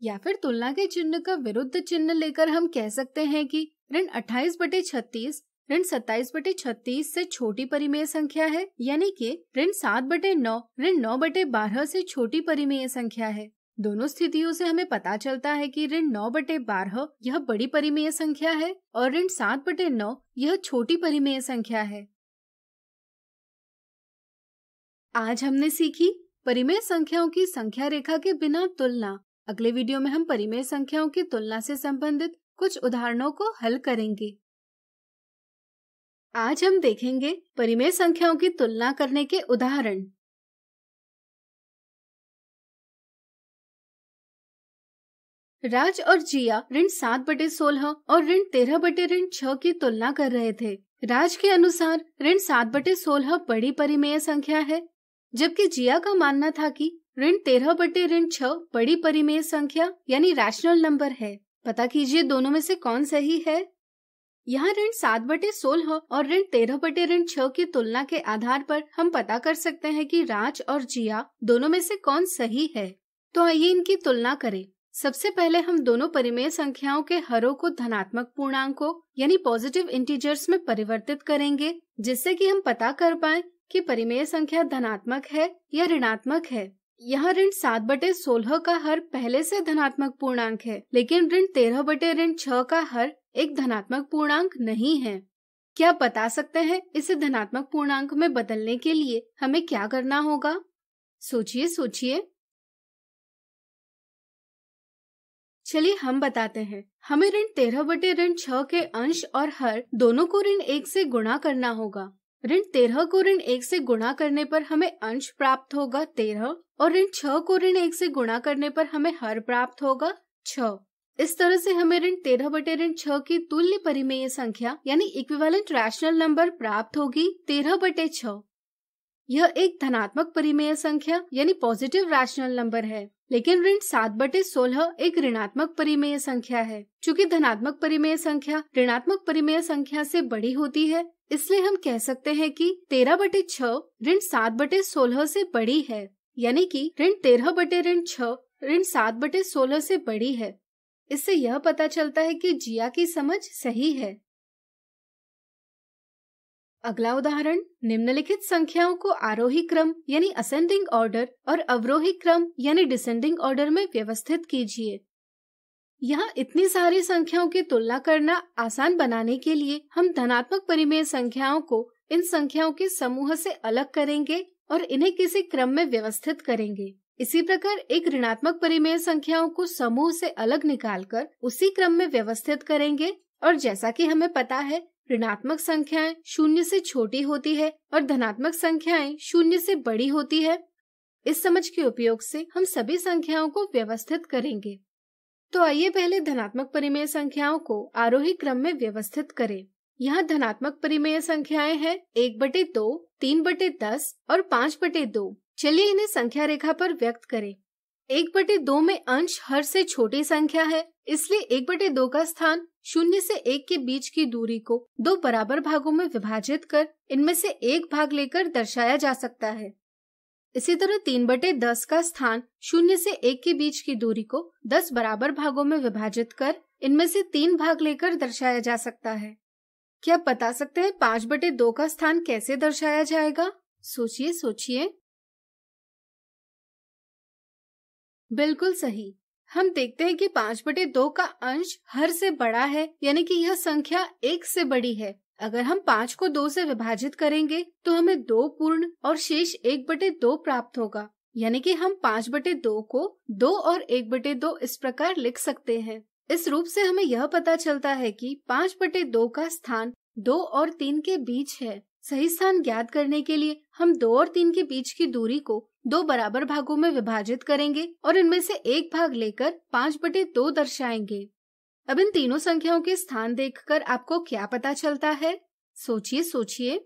या फिर तुलना के चिन्ह का विरुद्ध चिन्ह लेकर हम कह सकते हैं कि ऋण 28/36 ऋण 27/36 से छोटी परिमेय संख्या है, यानी कि ऋण 7/9 ऋण 9/12 से छोटी परिमेय संख्या है। दोनों स्थितियों से हमें पता चलता है कि ऋण 9/12 यह बड़ी परिमेय संख्या है और ऋण 7/9 यह छोटी परिमेय संख्या है। आज हमने सीखी परिमेय संख्याओं की संख्या रेखा के बिना तुलना। अगले वीडियो में हम परिमेय संख्याओं की तुलना से संबंधित कुछ उदाहरणों को हल करेंगे। आज हम देखेंगे परिमेय संख्याओं की तुलना करने के उदाहरण। राज और जिया ऋण 7/16 और ऋण 13/6 की तुलना कर रहे थे। राज के अनुसार ऋण 7/16 बड़ी परिमेय संख्या है, जबकि जिया का मानना था कि ऋण 13/6 बड़ी परिमेय संख्या यानी रैशनल नंबर है। पता कीजिए दोनों में से कौन सही है। यहाँ ऋण 7/16 और ऋण 13/6 की तुलना के आधार पर हम पता कर सकते हैं कि राज और जिया दोनों में से कौन सही है। तो आइए इनकी तुलना करें। सबसे पहले हम दोनों परिमेय संख्याओं के हरों को धनात्मक पूर्णांकों यानी पॉजिटिव इंटीजर्स में परिवर्तित करेंगे, जिससे कि हम पता कर पाएं कि परिमेय संख्या धनात्मक है या ऋणात्मक है। यहाँ ऋण 7/16 का हर पहले से धनात्मक पूर्णांक है, लेकिन ऋण 13/6 का हर एक धनात्मक पूर्णांक नहीं है। क्या आप बता सकते हैं इसे धनात्मक पूर्णांक में बदलने के लिए हमें क्या करना होगा? सोचिए। चलिए हम बताते हैं। हमें ऋण 13/6 के अंश और हर दोनों को ऋण 1 से गुणा करना होगा। ऋण 13 को ऋण 1 से गुणा करने पर हमें अंश प्राप्त होगा 13 और ऋण 6 को ऋण 1 से गुणा करने पर हमें हर प्राप्त होगा 6। इस तरह से हमें ऋण 13/6 की तुल्य परिमेय संख्या यानी इक्विवेलेंट रैशनल नंबर प्राप्त होगी 13/6। यह एक धनात्मक परिमेय संख्या यानी पॉजिटिव रैशनल नंबर है, लेकिन ऋण 7/16 एक ऋणात्मक परिमेय संख्या है। चूँकि धनात्मक परिमेय संख्या ऋणात्मक परिमेय संख्या से बड़ी होती है, इसलिए हम कह सकते हैं कि 13/6 ऋण 7/16 से बड़ी है, यानी कि ऋण 13/6 ऋण 7/16 से बड़ी है। इससे यह पता चलता है कि जिया की समझ सही है। अगला उदाहरण, निम्नलिखित संख्याओं को आरोही क्रम यानी असेंडिंग ऑर्डर और अवरोही क्रम यानी डिसेंडिंग ऑर्डर में व्यवस्थित कीजिए। यहाँ इतनी सारी संख्याओं की तुलना करना आसान बनाने के लिए हम धनात्मक परिमेय संख्याओं को इन संख्याओं के समूह से अलग करेंगे और इन्हें किसी क्रम में व्यवस्थित करेंगे। इसी प्रकार एक ऋणात्मक परिमेय संख्याओं को समूह से अलग निकालकर उसी क्रम में व्यवस्थित करेंगे। और जैसा कि हमें पता है, ऋणात्मक संख्याएं शून्य से छोटी होती है और धनात्मक संख्याएं शून्य से बड़ी होती है। इस समझ के उपयोग से हम सभी संख्याओं को व्यवस्थित करेंगे। तो आइए पहले धनात्मक परिमेय संख्याओं को आरोही क्रम में व्यवस्थित करें। यहाँ धनात्मक परिमेय संख्याएं हैं 1/2, 3/10 और 5/2। चलिए इन्हें संख्या रेखा पर व्यक्त करें। 1/2 में अंश हर से छोटी संख्या है, इसलिए 1/2 का स्थान 0 से 1 के बीच की दूरी को 2 बराबर भागों में विभाजित कर इनमें से एक भाग लेकर दर्शाया जा सकता है। इसी तरह 3/10 का स्थान 0 से 1 के बीच की दूरी को 10 बराबर भागों में विभाजित कर इनमें से 3 भाग लेकर दर्शाया जा सकता है। क्या आप बता सकते हैं 5/2 का स्थान कैसे दर्शाया जाएगा? सोचिए सोचिए। बिल्कुल सही। हम देखते हैं कि 5/2 का अंश हर से बड़ा है, यानी कि यह संख्या 1 से बड़ी है। अगर हम 5 को 2 से विभाजित करेंगे तो हमें 2 पूर्ण और शेष 1/2 प्राप्त होगा। यानी कि हम 5/2 को 2 और 1/2 इस प्रकार लिख सकते हैं। इस रूप से हमें यह पता चलता है कि 5/2 का स्थान 2 और 3 के बीच है। सही स्थान ज्ञात करने के लिए हम 2 और 3 के बीच की दूरी को 2 बराबर भागों में विभाजित करेंगे और इनमें से एक भाग लेकर 5/2 दर्शाएंगे। अब इन तीनों संख्याओं के स्थान देखकर आपको क्या पता चलता है? सोचिए सोचिए।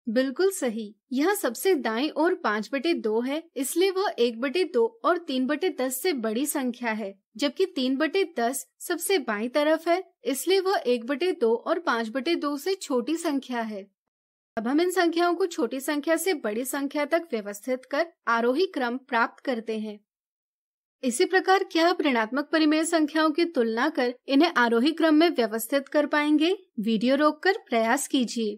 बिल्कुल सही। यहाँ सबसे दाईं ओर 5/2 है, इसलिए वह 1/2 और 3/10 से बड़ी संख्या है, जबकि 3/10 सबसे बाईं तरफ है, इसलिए वह 1/2 और 5/2 से छोटी संख्या है। अब हम इन संख्याओं को छोटी संख्या से बड़ी संख्या तक व्यवस्थित कर आरोही क्रम प्राप्त करते हैं। इसी प्रकार क्या आप ऋणात्मक परिमेय संख्याओं की तुलना कर इन्हें आरोही क्रम में व्यवस्थित कर पाएंगे? वीडियो रोककर प्रयास कीजिए।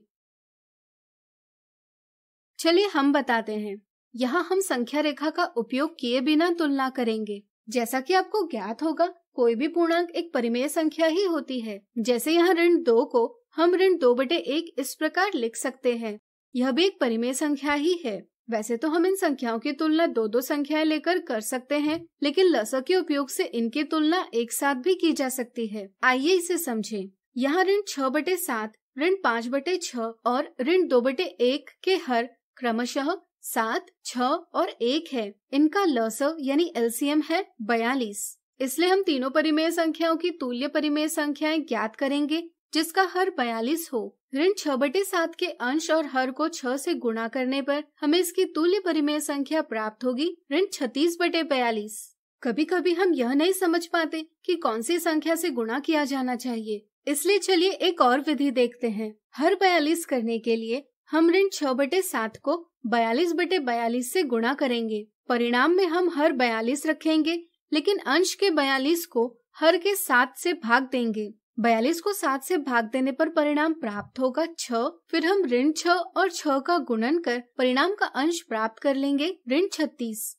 चलिए हम बताते हैं। यहाँ हम संख्या रेखा का उपयोग किए बिना तुलना करेंगे। जैसा कि आपको ज्ञात होगा, कोई भी पूर्णांक एक परिमेय संख्या ही होती है। जैसे यहाँ ऋण 2 को हम ऋण 2/1 इस प्रकार लिख सकते हैं। यह भी एक परिमेय संख्या ही है। वैसे तो हम इन संख्याओं की तुलना 2-2 संख्याएं लेकर कर सकते हैं, लेकिन लसक के उपयोग से इनकी तुलना एक साथ भी की जा सकती है। आइए इसे समझें। यहाँ ऋण 6/7, ऋण 5/6 और ऋण 2/1 के हर क्रमशः 7, 6 और 1 है। इनका लसक यानी एलसीएम है 42। इसलिए हम तीनों परिमेय संख्याओं की तुल्य परिमेय संख्याएं ज्ञात करेंगे जिसका हर 42 हो। ऋण 6/7 के अंश और हर को 6 से गुणा करने पर हमें इसकी तुल्य परिमेय संख्या प्राप्त होगी ऋण 36/42। कभी कभी हम यह नहीं समझ पाते कि कौन सी संख्या से गुणा किया जाना चाहिए, इसलिए चलिए एक और विधि देखते हैं। हर 42 करने के लिए हम ऋण 6/7 को 42/42 से गुणा करेंगे। परिणाम में हम हर 42 रखेंगे, लेकिन अंश के 42 को हर के 7 से भाग देंगे। 42 को 7 से भाग देने पर परिणाम प्राप्त होगा 6। फिर हम ऋण 6 और 6 का गुणन कर परिणाम का अंश प्राप्त कर लेंगे ऋण 36।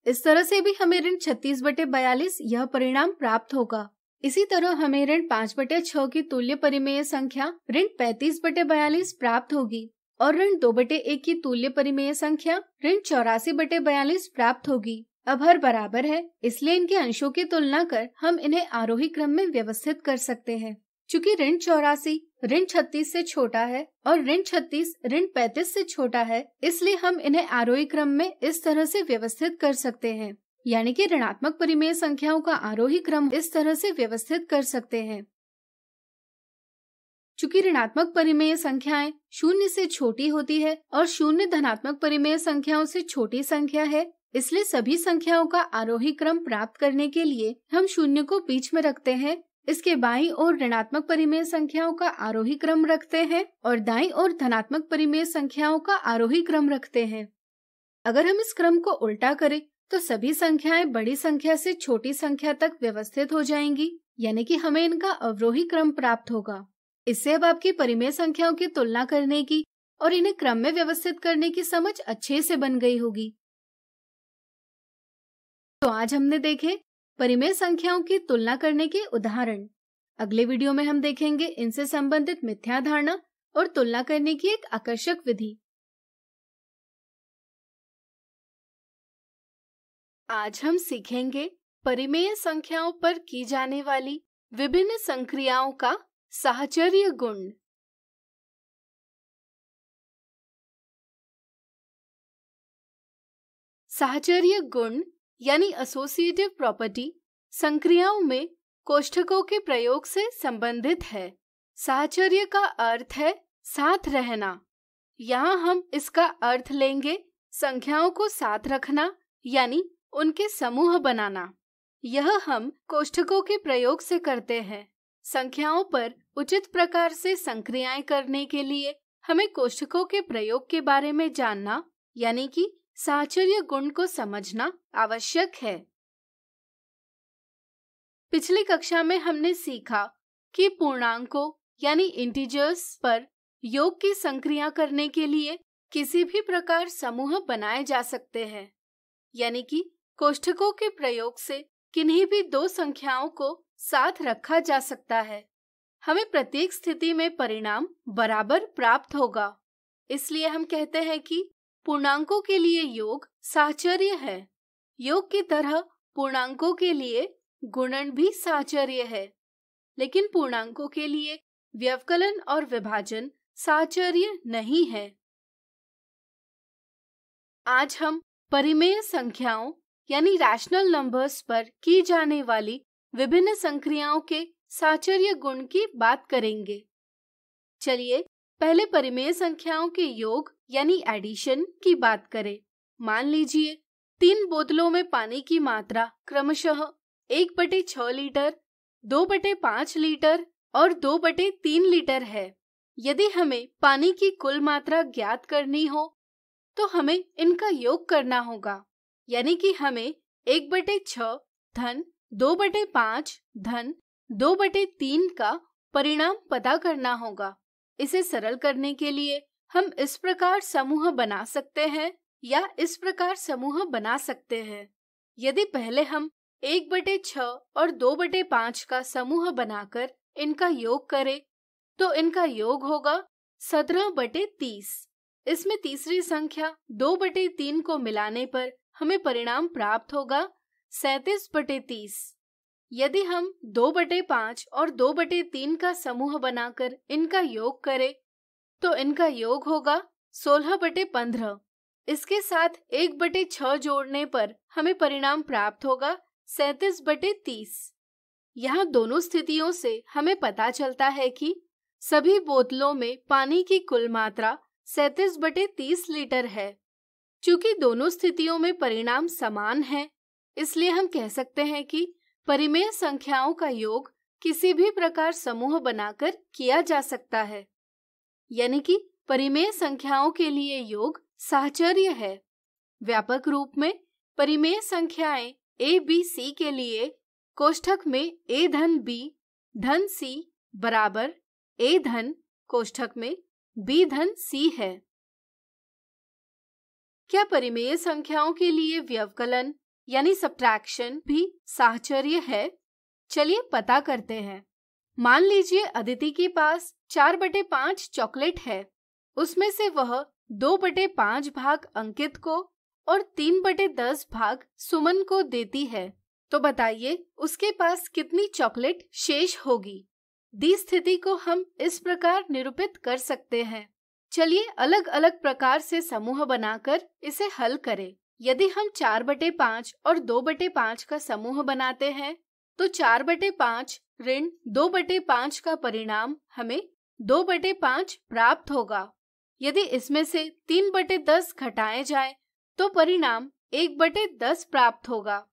इस तरह से भी हमें ऋण 36/42 यह परिणाम प्राप्त होगा। इसी तरह हमें ऋण 5/6 की तुल्य परिमेय संख्या ऋण 35/42 प्राप्त होगी और ऋण 2/1 की तुल्य परिमेय संख्या ऋण 84/42 प्राप्त होगी। अब हर बराबर है, इसलिए इनके अंशों की तुलना कर हम इन्हें आरोही क्रम में व्यवस्थित कर सकते हैं। चूँकि ऋण 84 ऋण 36 से छोटा है और ऋण 36 ऋण 35 से छोटा है, इसलिए हम इन्हें आरोही क्रम में इस तरह से व्यवस्थित कर सकते हैं। यानी कि ऋणात्मक परिमेय संख्याओं का आरोही क्रम इस तरह से व्यवस्थित कर सकते हैं। चूँकि ऋणात्मक परिमेय संख्याएं 0 से छोटी होती है और 0 धनात्मक परिमेय संख्याओं से छोटी संख्या है, इसलिए सभी संख्याओं का आरोही क्रम प्राप्त करने के लिए हम 0 को बीच में रखते हैं। इसके बाईं ओर ऋणात्मक परिमेय संख्याओं का आरोही क्रम रखते हैं और दाईं ओर धनात्मक परिमेय संख्याओं का आरोही क्रम रखते हैं। अगर हम इस क्रम को उल्टा करें तो सभी संख्याएं बड़ी संख्या से छोटी संख्या तक व्यवस्थित हो जाएंगी, यानी कि हमें इनका अवरोही क्रम प्राप्त होगा। इससे अब आपकी परिमेय संख्याओं की तुलना करने की और इन्हें क्रम में व्यवस्थित करने की समझ अच्छे से बन गई होगी। तो आज हमने देखे परिमेय संख्याओं की तुलना करने के उदाहरण। अगले वीडियो में हम देखेंगे इनसे संबंधित मिथ्या धारणा और तुलना करने की एक आकर्षक विधि। आज हम सीखेंगे परिमेय संख्याओं पर की जाने वाली विभिन्न संक्रियाओं का साहचर्य गुण। साहचर्य गुण यानी एसोसिएटिव प्रॉपर्टी संक्रियाओं में कोष्ठकों के प्रयोग से संबंधित है। साहचर्य का अर्थ है साथ रहना। यहाँ हम इसका अर्थ लेंगे संख्याओं को साथ रखना यानी उनके समूह बनाना। यह हम कोष्ठकों के प्रयोग से करते हैं। संख्याओं पर उचित प्रकार से संक्रियाएं करने के लिए हमें कोष्ठकों के प्रयोग के बारे में जानना यानी कि साहचर्य गुण को समझना आवश्यक है। पिछली कक्षा में हमने सीखा कि पूर्णांकों यानी इंटीजर्स पर योग की संक्रिया करने के लिए किसी भी प्रकार समूह बनाए जा सकते हैं, यानी कि कोष्ठकों के प्रयोग से किन्हीं भी दो संख्याओं को साथ रखा जा सकता है। हमें प्रत्येक स्थिति में परिणाम बराबर प्राप्त होगा। इसलिए हम कहते हैं कि पूर्णांकों के लिए योग साहचर्य है। योग की तरह पूर्णांकों के लिए गुणन भी साहचर्य है, लेकिन पूर्णांकों के लिए व्यवकलन और विभाजन साहचर्य नहीं है। आज हम परिमेय संख्याओं यानी रैशनल नंबर्स पर की जाने वाली विभिन्न संक्रियाओं के साहचर्य गुण की बात करेंगे। चलिए पहले परिमेय संख्याओं के योग यानी एडिशन की बात करें। मान लीजिए 3 बोतलों में पानी की मात्रा क्रमशः 1/6 लीटर, 2/5 लीटर और 2/3 लीटर है। यदि हमें पानी की कुल मात्रा ज्ञात करनी हो तो हमें इनका योग करना होगा, यानी कि हमें 1/6 धन 2/5 धन 2/3 का परिणाम पता करना होगा। इसे सरल करने के लिए हम इस प्रकार समूह बना सकते हैं या इस प्रकार समूह बना सकते हैं। यदि पहले हम 1/6 और 2/5 का समूह बनाकर इनका योग करें तो इनका योग होगा 17/30। इसमें तीसरी संख्या 2/3 को मिलाने पर हमें परिणाम प्राप्त होगा 37/30। यदि हम 2/5 और 2/3 का समूह बनाकर इनका योग करें तो इनका योग होगा 16/15। इसके साथ 1/6 जोड़ने पर हमें परिणाम प्राप्त होगा 37/30। यहाँ दोनों स्थितियों से हमें पता चलता है कि सभी बोतलों में पानी की कुल मात्रा 37/30 लीटर है। चूंकि दोनों स्थितियों में परिणाम समान है, इसलिए हम कह सकते हैं कि परिमेय संख्याओं का योग किसी भी प्रकार समूह बनाकर किया जा सकता है, यानी कि परिमेय संख्याओं के लिए योग साहचर्य है। व्यापक रूप में परिमेय संख्याएं a, b, c के लिए कोष्ठक में a धन b धन c बराबर a धन कोष्ठक में b धन c है। क्या परिमेय संख्याओं के लिए व्यवकलन यानी सब्ट्रैक्शन भी साहचर्य है? चलिए पता करते हैं। मान लीजिए अदिति के पास 4/5 चॉकलेट है। उसमें से वह 2/5 भाग अंकित को और 3/10 भाग सुमन को देती है। तो बताइए उसके पास कितनी चॉकलेट शेष होगी? दी स्थिति को हम इस प्रकार निरूपित कर सकते हैं। चलिए अलग अलग प्रकार से समूह बनाकर इसे हल करें। यदि हम 4/5 और 2/5 का समूह बनाते हैं तो 4/5 ऋण 2/5 का परिणाम हमें 2/5 प्राप्त होगा। यदि इसमें से 3/10 घटाए जाए तो परिणाम 1/10 प्राप्त होगा।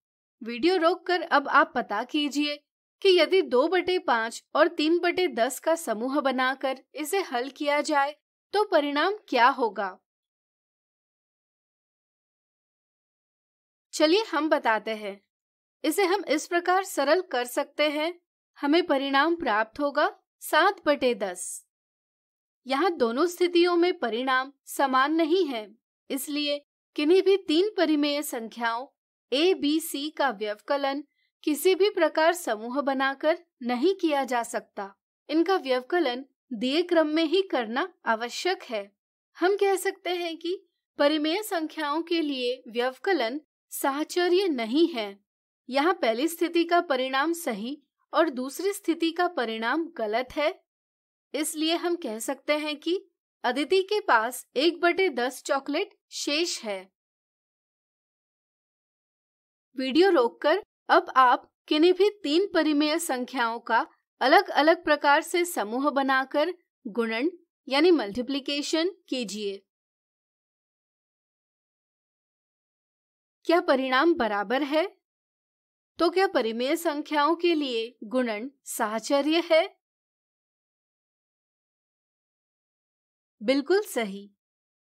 वीडियो रोककर अब आप पता कीजिए कि यदि 2/5 और 3/10 का समूह बनाकर इसे हल किया जाए तो परिणाम क्या होगा? चलिए हम बताते हैं। इसे हम इस प्रकार सरल कर सकते हैं। हमें परिणाम प्राप्त होगा 7/10। यहाँ दोनों स्थितियों में परिणाम समान नहीं है, इसलिए किन्हीं भी 3 परिमेय संख्याओं a, b, c का व्यवकलन किसी भी प्रकार समूह बनाकर नहीं किया जा सकता। इनका व्यवकलन दिए क्रम में ही करना आवश्यक है। हम कह सकते हैं कि परिमेय संख्याओं के लिए व्यवकलन साहचर्य नहीं है। यहाँ पहली स्थिति का परिणाम सही और दूसरी स्थिति का परिणाम गलत है। इसलिए हम कह सकते हैं कि अदिति के पास 1/10 चॉकलेट शेष है। वीडियो रोककर अब आप किन्हीं भी 3 परिमेय संख्याओं का अलग अलग प्रकार से समूह बनाकर गुणन यानी मल्टीप्लिकेशन कीजिए। क्या परिणाम बराबर है? तो क्या परिमेय संख्याओं के लिए गुणन साहचर्य है? बिल्कुल सही।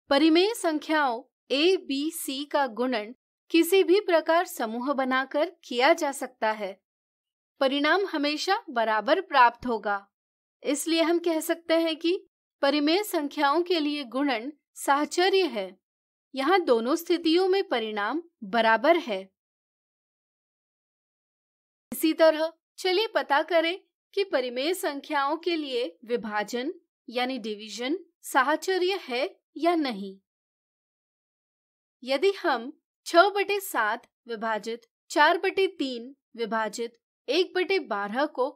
परिमेय संख्याओं A, B, C का गुणन किसी भी प्रकार समूह बनाकर किया जा सकता है। परिणाम हमेशा बराबर प्राप्त होगा। इसलिए हम कह सकते हैं कि परिमेय संख्याओं के लिए गुणन साहचर्य है। यहाँ दोनों स्थितियों में परिणाम बराबर है। इसी तरह चलिए पता करें कि परिमेय संख्याओं के लिए विभाजन यानी डिवीजन साहचर्य है या नहीं। यदि हम 6/7 विभाजित 4/3 विभाजित 1/12 को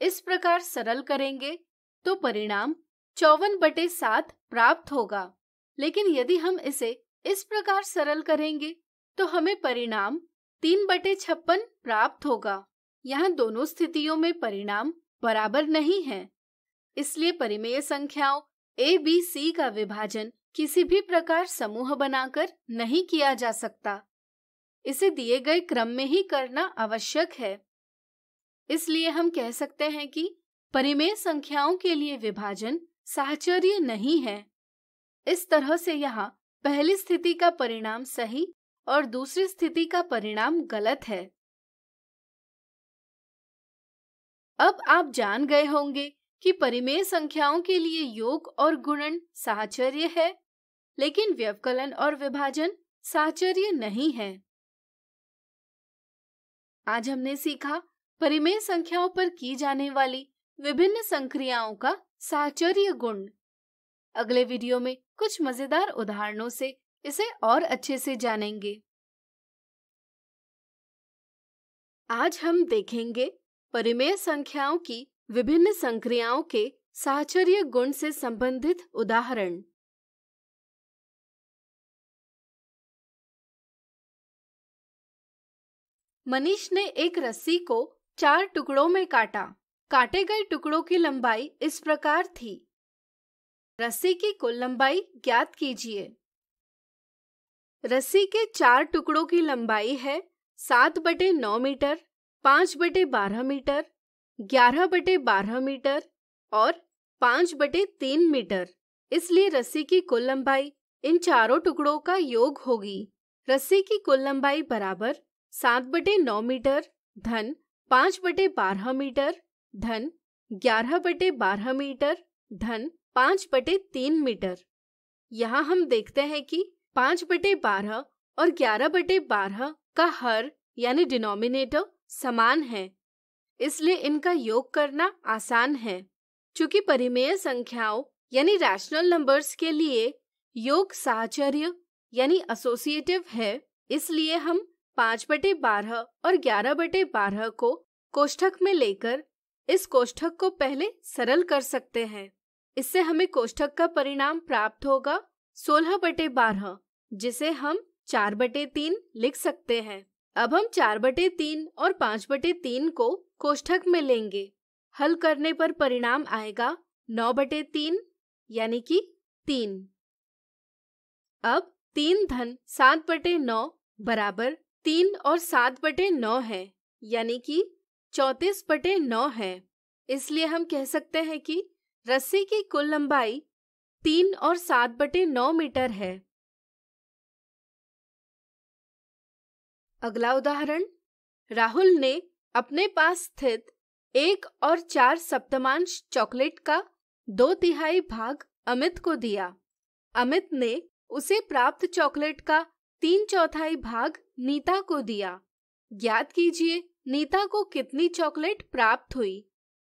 इस प्रकार सरल करेंगे तो परिणाम 54/7 प्राप्त होगा। लेकिन यदि हम इसे इस प्रकार सरल करेंगे तो हमें परिणाम 3/56 प्राप्त होगा। यहाँ दोनों स्थितियों में परिणाम बराबर नहीं है। इसलिए परिमेय संख्याओं A, B, C का विभाजन किसी भी प्रकार समूह बनाकर नहीं किया जा सकता। इसे दिए गए क्रम में ही करना आवश्यक है। इसलिए हम कह सकते हैं कि परिमेय संख्याओं के लिए विभाजन साहचर्य नहीं है। इस तरह से यहाँ पहली स्थिति का परिणाम सही और दूसरी स्थिति का परिणाम गलत है। अब आप जान गए होंगे कि परिमेय संख्याओं के लिए योग और गुणन साहचर्य है, लेकिन व्यवकलन और विभाजन साहचर्य नहीं है। आज हमने सीखा परिमेय संख्याओं पर की जाने वाली विभिन्न संक्रियाओं का साहचर्य गुण। अगले वीडियो में कुछ मजेदार उदाहरणों से इसे और अच्छे से जानेंगे। आज हम देखेंगे परिमेय संख्याओं की विभिन्न संक्रियाओं के साहचर्य गुण से संबंधित उदाहरण। मनीष ने एक रस्सी को 4 टुकड़ों में काटा। काटे गए टुकड़ों की लंबाई इस प्रकार थी। रस्सी की कुल लंबाई ज्ञात कीजिए। रस्सी के 4 टुकड़ों की लंबाई है 7/9 मीटर, 5/12 मीटर, 11/12 मीटर और 5/3 मीटर। इसलिए रस्सी की कुल लंबाई इन चारों टुकड़ों का योग होगी। रस्सी की कुल लंबाई बराबर 7/9 मीटर धन 5/12 मीटर धन 11/12 मीटर धन 5/3 मीटर। यहाँ हम देखते हैं कि 5/12 और 11/12 का हर यानी डिनोमिनेटर समान है, इसलिए इनका योग करना आसान है। चूंकि परिमेय संख्याओं यानी रैशनल नंबर्स के लिए योग साहचर्य यानी एसोसिएटिव है, इसलिए हम 5/12 और 11/12 को कोष्ठक में लेकर इस कोष्ठक को पहले सरल कर सकते हैं। इससे हमें कोष्ठक का परिणाम प्राप्त होगा 16/12, जिसे हम 4/3 लिख सकते हैं। अब हम 4/3 और 5/3 को कोष्ठक में लेंगे। हल करने पर परिणाम आएगा 9/3 यानी कि 3। अब 3 धन 7/9 बराबर 3 और 7/9 है, यानी कि 34/9 है। इसलिए हम कह सकते हैं कि रस्सी की कुल लंबाई 3 और 7/9 मीटर है। अगला उदाहरण, राहुल ने अपने पास स्थित 1 और 4 सप्तमांश चॉकलेट का 2/3 भाग अमित को दिया। अमित ने उसे प्राप्त चॉकलेट का 3/4 भाग नीता को दिया। ज्ञात कीजिए नीता को कितनी चॉकलेट प्राप्त हुई।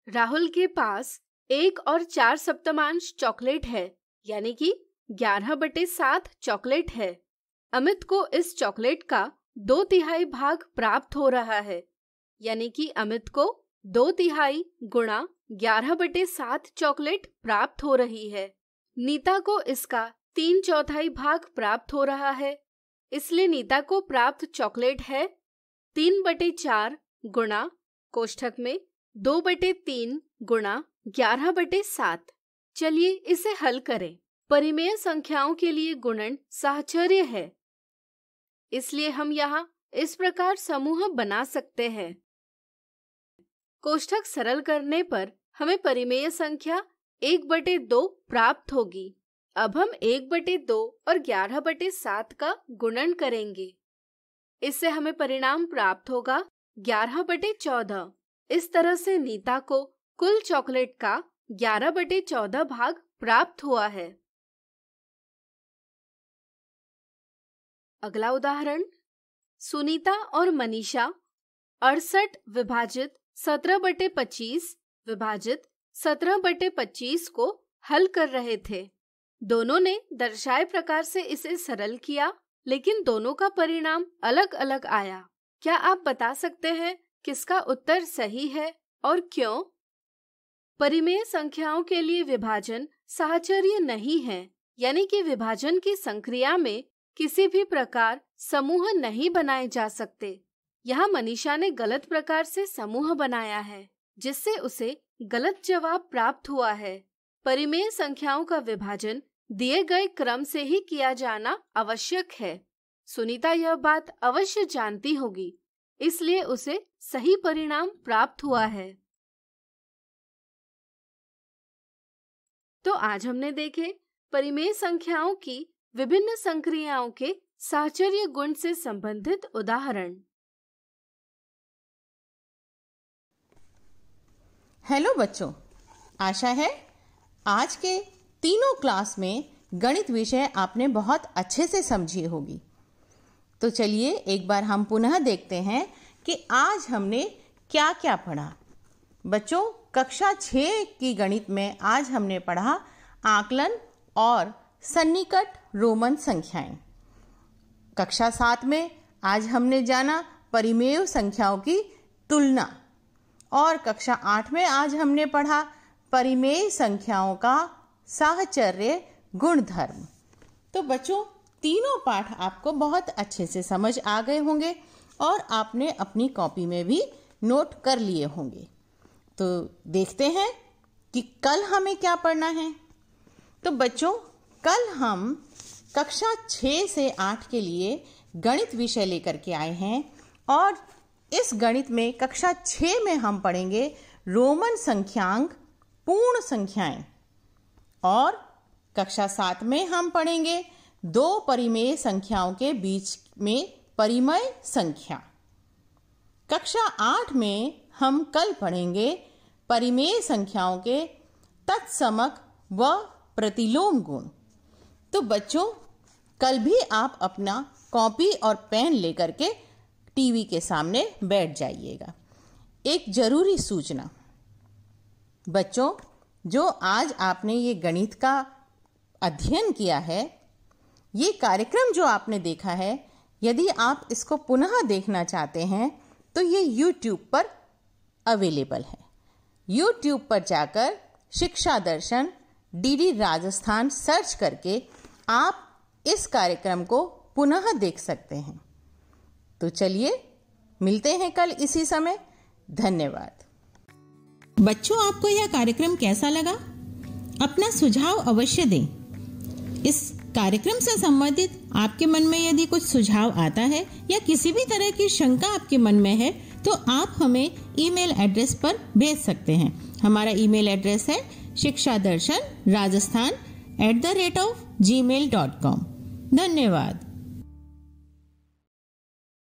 राहुल के पास 1 और 4 सप्तमांश चॉकलेट है, यानी कि 11/7 चॉकलेट है। अमित को इस चॉकलेट का 2/3 भाग प्राप्त हो रहा है, यानी कि अमित को 2/3 गुणा 11/7 चॉकलेट प्राप्त हो रही है। नीता को इसका 3/4 भाग प्राप्त हो रहा है, इसलिए नीता को प्राप्त चॉकलेट है 3/4 गुणा कोष्ठक में 2/3 गुणा 11/7। चलिए इसे हल करें। परिमेय संख्याओं के लिए गुणन साहचर्य है, इसलिए हम यहाँ इस प्रकार समूह बना सकते हैं। कोष्ठक सरल करने पर हमें परिमेय संख्या 1/2 प्राप्त होगी। अब हम 1/2 और 11/7 का गुणन करेंगे। इससे हमें परिणाम प्राप्त होगा 11/14। इस तरह से नीता को कुल चॉकलेट का 11/14 भाग प्राप्त हुआ है। अगला उदाहरण, सुनीता और मनीषा 68 विभाजित 17/25 विभाजित 17/25 को हल कर रहे थे। दोनों ने दर्शाए प्रकार से इसे सरल किया, लेकिन दोनों का परिणाम अलग अलग आया। क्या आप बता सकते हैं किसका उत्तर सही है और क्यों? परिमेय संख्याओं के लिए विभाजन साहचर्य नहीं है, यानी कि विभाजन की संक्रिया में किसी भी प्रकार समूह नहीं बनाए जा सकते। यहाँ मनीषा ने गलत प्रकार से समूह बनाया है, जिससे उसे गलत जवाब प्राप्त हुआ है। परिमेय संख्याओं का विभाजन दिए गए क्रम से ही किया जाना आवश्यक है। सुनीता यह बात अवश्य जानती होगी, इसलिए उसे सही परिणाम प्राप्त हुआ है। तो आज हमने देखे परिमेय संख्याओं की विभिन्न संक्रियाओं के साहचर्य गुण से संबंधित उदाहरण। हेलो बच्चों, आशा है आज के तीनों क्लास में गणित विषय आपने बहुत अच्छे से समझी होगी। तो चलिए एक बार हम पुनः देखते हैं कि आज हमने क्या क्या पढ़ा। बच्चों, कक्षा 6 की गणित में आज हमने पढ़ा आकलन और सन्निकट रोमन संख्याएं। कक्षा 7 में आज हमने जाना परिमेय संख्याओं की तुलना, और कक्षा 8 में आज हमने पढ़ा परिमेय संख्याओं का साहचर्य गुणधर्म। तो बच्चों, तीनों पाठ आपको बहुत अच्छे से समझ आ गए होंगे और आपने अपनी कॉपी में भी नोट कर लिए होंगे। तो देखते हैं कि कल हमें क्या पढ़ना है। तो बच्चों, कल हम कक्षा 6 से 8 के लिए गणित विषय लेकर के आए हैं, और इस गणित में कक्षा 6 में हम पढ़ेंगे रोमन संख्यांक पूर्ण संख्याएं, और कक्षा 7 में हम पढ़ेंगे दो परिमेय संख्याओं के बीच में परिमेय संख्या। कक्षा 8 में हम कल पढ़ेंगे परिमेय संख्याओं के तत्समक व प्रतिलोम गुण। तो बच्चों, कल भी आप अपना कॉपी और पेन लेकर के टीवी के सामने बैठ जाइएगा। एक जरूरी सूचना, बच्चों, जो आज आपने ये गणित का अध्ययन किया है, ये कार्यक्रम जो आपने देखा है, यदि आप इसको पुनः देखना चाहते हैं तो ये YouTube पर अवेलेबल है। YouTube पर जाकर शिक्षा दर्शन DD राजस्थान सर्च करके आप इस कार्यक्रम को पुनः देख सकते हैं। तो चलिए मिलते हैं कल इसी समय। धन्यवाद। बच्चों, आपको यह कार्यक्रम कैसा लगा? अपना सुझाव अवश्य दें। इस कार्यक्रम से संबंधित आपके मन में यदि कुछ सुझाव आता है या किसी भी तरह की शंका आपके मन में है, तो आप हमें ईमेल एड्रेस पर भेज सकते हैं। हमारा ईमेल एड्रेस है शिक्षादर्शन rajasthan@gmail.com। धन्यवाद।